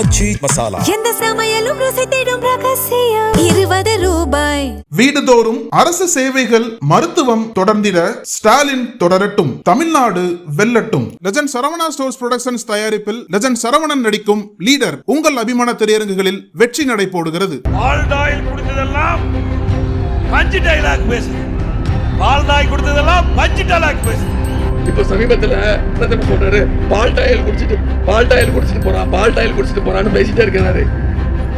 ஆச்சி மசாலா. எந்த சமையலும் ருசி தேடும் ரகசியம் 20 ரூபாய். வீடுதோறும் அரசு சேவைகள் மருத்துவம் தொடர்ந்திட ஸ்டாலின் தொடரட்டும், தமிழ்நாடு வெல்லட்டும். லெஜண்ட் சரவணா ஸ்டோர்ஸ் புரொடக்ஷன்ஸ் தயாரிப்பில் லெஜண்ட் சரவணன் நடிக்கும் லீடர் உங்கள் அபிமான திரையரங்குகளில் வெற்றி நடை போடுகிறது. பால்டாயில் குடித்ததெல்லாம் பஞ்சு டைலாக் பேசுது. பால்டாய் குடித்ததெல்லாம் பஞ்சு டைலாக் பேசுது. இப்ப சமீபத்துல என்ன சொல்றாரு, பால்டாயில் குடிச்சிட்டு போறான்னு பேசிட்டே இருக்கிறாரு.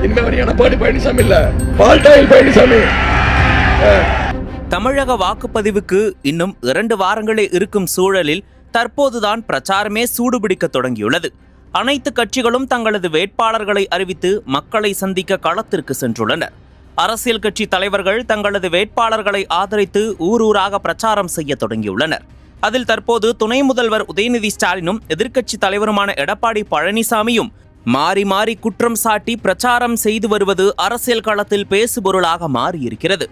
இனிமே வரை எடப்பாடி பழனிசாமி இல்ல, பால்டாயில் பழனிசாமி. தமிழக வாக்குப்பதிவுக்கு இன்னும் 2 வாரங்களே இருக்கும் சூழலில் தற்போதுதான் பிரச்சாரமே சூடுபிடிக்க தொடங்கியுள்ளது. அனைத்து கட்சிகளும் தங்களது வேட்பாளர்களை அறிவித்து மக்களை சந்திக்க களத்திற்கு சென்றுள்ளனர். அரசியல் கட்சி தலைவர்கள் தங்களது வேட்பாளர்களை ஆதரித்து ஊரூராக பிரச்சாரம் செய்ய தொடங்கியுள்ளனர். அதில் தற்போது துணை முதல்வர் உதயநிதி ஸ்டாலினும் எதிர்க்கட்சி தலைவருமான எடப்பாடி பழனிசாமியும் மாறி மாறி குற்றம் சாட்டி பிரச்சாரம் செய்து வருவது அரசியல் களத்தில் பேசுபொருளாக மாறியிருக்கிறது.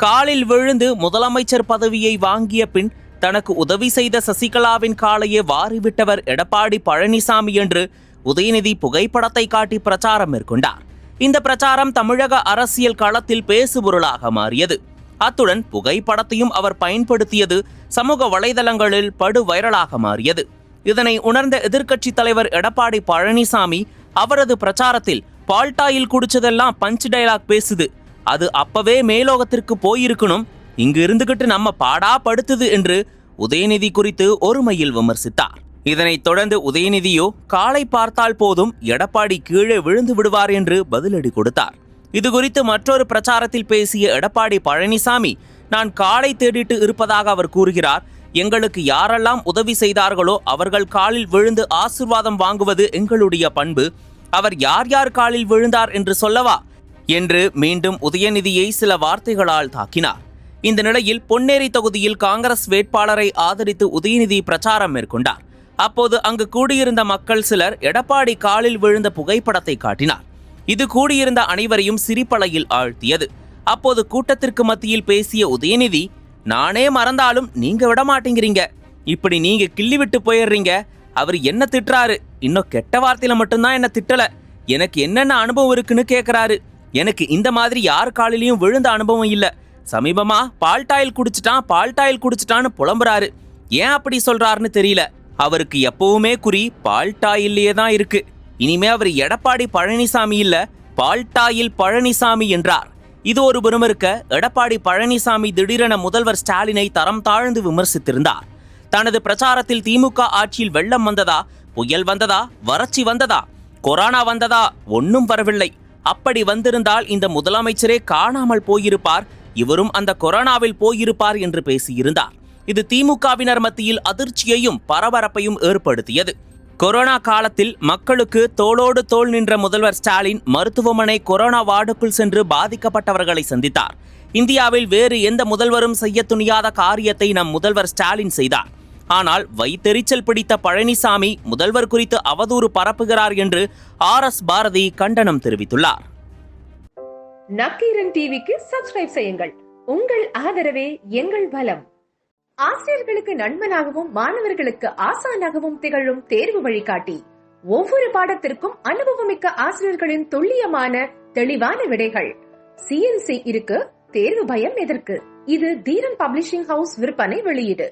காலில் விழுந்து முதலமைச்சர் பதவியை வாங்கிய பின் தனக்கு உதவி செய்த சசிகலாவின் காலையே வாரிவிட்டவர் எடப்பாடி பழனிசாமி என்று உதயநிதி புகைப்படத்தை காட்டி பிரச்சாரம் மேற்கொண்டார். இந்த பிரச்சாரம் தமிழக அரசியல் களத்தில் பேசுபொருளாக மாறியது. அத்துடன் புகைப்படத்தையும் அவர் பயன்படுத்தியது சமூக வலைதளங்களில் படு வைரலாக மாறியது. இதனை உணர்ந்த எதிர்க்கட்சி தலைவர் எடப்பாடி பழனிசாமி அவரது பிரச்சாரத்தில் பால்டாயில் குடிச்சதெல்லாம் பஞ்ச் டைலாக் பேசுது, அது அப்பவே மேலோகத்திற்கு போயிருக்கணும், இங்கு இருந்துகிட்டு நம்ம பாடா படுத்துது என்று உதயநிதி குறித்து ஒருமையில் விமர்சித்தார். இதனைத் தொடர்ந்து உதயநிதியோ காலை பார்த்தால் போதும் எடப்பாடி கீழே விழுந்து விடுவார் என்று பதிலடி கொடுத்தார். இதுகுறித்து மற்றொரு பிரச்சாரத்தில் பேசிய எடப்பாடி பழனிசாமி, நான் காலை தேடிட்டு இருப்பதாக அவர் கூறுகிறார். எங்களுக்கு யாரெல்லாம் உதவி செய்தார்களோ அவர்கள் காலில் விழுந்து ஆசீர்வாதம் வாங்குவது எங்களுடைய பண்பு. அவர் யார் யார் காலில் விழுந்தார் என்று சொல்லவா என்று மீண்டும் உதயநிதியை சில வார்த்தைகளால் தாக்கினார். இந்த நிலையில் பொன்னேரி தொகுதியில் காங்கிரஸ் வேட்பாளரை ஆதரித்து உதயநிதி பிரச்சாரம் மேற்கொண்டார். அப்போது அங்கு கூடியிருந்த மக்கள் சிலர் எடப்பாடி காலில் விழுந்த புகைப்படத்தை காட்டினார். இது கூடியிருந்த அனைவரையும் சிரிப்பலையில் ஆழ்த்தியது. அப்போது கூட்டத்திற்கு மத்தியில் பேசிய உதயநிதி, நானே மறந்தாலும் நீங்க விட மாட்டேங்கிறீங்க, இப்படி நீங்க கிள்ளி விட்டு போயிடுறீங்க, அவர் என்ன திட்டுறாரு, இன்னும் கெட்ட வார்த்தையில மட்டும்தான் என்ன திட்டல, எனக்கு என்னென்ன அனுபவம் இருக்குன்னு கேட்கிறாரு. எனக்கு இந்த மாதிரி யார் காலிலையும் விழுந்த அனுபவம் இல்ல. சமீபமா பால்டாயில் குடிச்சிட்டான்னு புலம்புறாரு. ஏன் அப்படி சொல்றாருன்னு தெரியல. அவருக்கு எப்பவுமே குறி பால்டாயிலேயே தான் இருக்கு. இனிமே அவர் எடப்பாடி பழனிசாமி இல்ல, பால்டாயில் பழனிசாமி என்றார். இது ஒரு புறம் இருக்க, எடப்பாடி பழனிசாமி திடீரென முதல்வர் ஸ்டாலினை தரம் தாழ்ந்து விமர்சித்திருந்தார். தனது பிரச்சாரத்தில் திமுக ஆட்சியில் வெள்ளம் வந்ததா, புயல் வந்ததா, வறட்சி வந்ததா, கொரோனா வந்ததா, ஒன்னும் வரவில்லை. அப்படி வந்திருந்தால் இந்த முதலமைச்சரே காணாமல் போயிருப்பார், இவரும் அந்த கொரோனாவில் போயிருப்பார் என்று பேசியிருந்தார். இது திமுகவினர் மத்தியில் அதிர்ச்சியையும் பரபரப்பையும் ஏற்படுத்தியது. கொரோனா காலத்தில் மக்களுக்கு தோளோடு தோள் நின்ற முதல்வர் ஸ்டாலின் மருத்துவமனை கொரோனா வார்டுக்குள் சென்று பாதிக்கப்பட்டவர்களை சந்தித்தார். இந்தியாவில் வேறு எந்த முதல்வரும் செய்ய துணியாத காரியத்தை நம் முதல்வர் ஸ்டாலின் செய்தார். ஆனால் வயிற்றெரிச்சல் பிடித்த பழனிசாமி முதல்வர் குறித்து அவதூறு பரப்புகிறார் என்று RS பாரதி கண்டனம் தெரிவித்துள்ளார். நக்கீரன் டிவிக்கு சப்ஸ்கிரைப் செய்யுங்கள். உங்கள் ஆதரவே எங்கள் பலம். ஆசிரியர்களுக்கு நண்பனாகவும் மாணவர்களுக்கு ஆசானாகவும் திகழும் தேர்வு வழிகாட்டி. ஒவ்வொரு பாடத்திற்கும் அனுபவமிக்க ஆசிரியர்களின் துல்லியமான தெளிவான விடைகள். CNC இருக்கு, தேர்வு பயம் எதற்கு? இது தீரன் பப்ளிஷிங் ஹவுஸ் விற்பனை வெளியீடு.